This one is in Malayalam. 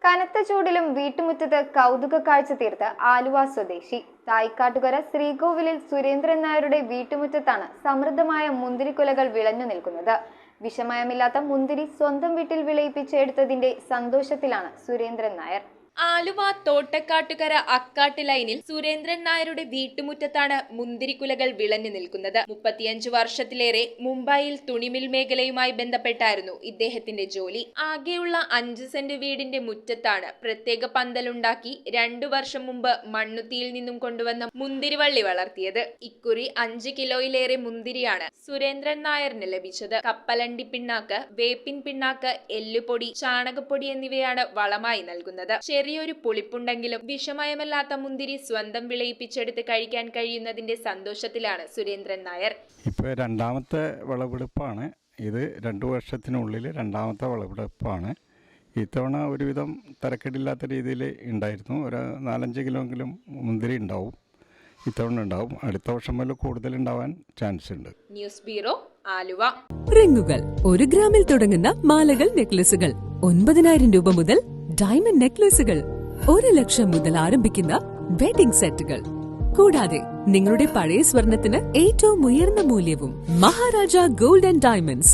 കനത്ത ചൂടിലും വീട്ടുമുറ്റത്ത് കൗതുക കാഴ്ച തീർത്ത് ആലുവ സ്വദേശി തായിക്കാട്ടുകര ശ്രീകോവിലിൽ സുരേന്ദ്രൻ നായരുടെ വീട്ടുമുറ്റത്താണ് സമൃദ്ധമായ മുന്തിരിക്കുലകൾ വിളഞ്ഞു നിൽക്കുന്നത്. വിഷമയമില്ലാത്ത മുന്തിരി സ്വന്തം വീട്ടിൽ വിളയിപ്പിച്ചെടുത്തതിന്റെ സന്തോഷത്തിലാണ് സുരേന്ദ്രൻ നായർ. ആലുവ തോട്ടക്കാട്ടുകര അക്കാട്ട് ലൈനിൽ സുരേന്ദ്രൻ നായരുടെ വീട്ടുമുറ്റത്താണ് മുന്തിരിക്കുലകൾ വിളഞ്ഞു നിൽക്കുന്നത്. 35 വർഷത്തിലേറെ മുംബൈയിൽ തുണിമിൽ മേഖലയുമായി ബന്ധപ്പെട്ടായിരുന്നു ഇദ്ദേഹത്തിന്റെ ജോലി. ആകെയുള്ള 5 സെന്റ് വീടിന്റെ മുറ്റത്താണ് പ്രത്യേക പന്തലുണ്ടാക്കി 2 വർഷം മുമ്പ് മണ്ണുത്തിയിൽ നിന്നും കൊണ്ടുവന്ന മുന്തിരിവള്ളി വളർത്തിയത്. ഇക്കുറി 5 കിലോയിലേറെ മുന്തിരിയാണ് സുരേന്ദ്രൻ നായറിന് ലഭിച്ചത്. കപ്പലണ്ടി പിണ്ണാക്ക്, വേപ്പിൻ പിണ്ണാക്ക്, എല്ലുപൊടി, ചാണകപ്പൊടി എന്നിവയാണ് വളമായി നൽകുന്നത്. ചെറിയൊരു പുളിപ്പുണ്ടെങ്കിലും വിഷമയമല്ലാത്ത മുന്തിരി സ്വന്തം വിളയിപ്പിച്ചെടുത്ത് കഴിക്കാൻ കഴിയുന്നതിന്റെ സന്തോഷത്തിലാണ് സുരേന്ദ്രൻ നായർ. ഇപ്പോൾ രണ്ടാമത്തെ വിളവെടുപ്പാണ് ഇത്. 2 വർഷത്തിനുള്ളിൽ രണ്ടാമത്തെ വിളവെടുപ്പാണ്. ഇത്തവണ ഒരുവിധം തരക്കേടില്ലാത്ത രീതിയിൽ ഉണ്ടായിരുന്നു. ഒരു 4-5 കിലോയെങ്കിലും മുന്തിരി ഉണ്ടാവും, ഇത്തവണ ഉണ്ടാവും. അടുത്ത വർഷം മുതൽ കൂടുതൽ ഉണ്ടാവാൻ ചാൻസ് ഉണ്ട്. News bureau, Aluva. റിങ്ങുകൾ 1 ഗ്രാമിൽ തുടങ്ങുന്ന മാലകൾ, നെക്ലസുകൾ 9,000 രൂപ മുതൽ ഡയമണ്ട് നെക്ലസുകൾ 1 ലക്ഷം മുതൽ ആരംഭിക്കുന്ന വെഡിംഗ് സെറ്റുകൾ. കൂടാതെ നിങ്ങളുടെ പഴയ സ്വർണത്തിന് ഏറ്റവും ഉയർന്ന മൂല്യവും. Maharaja gold and diamonds,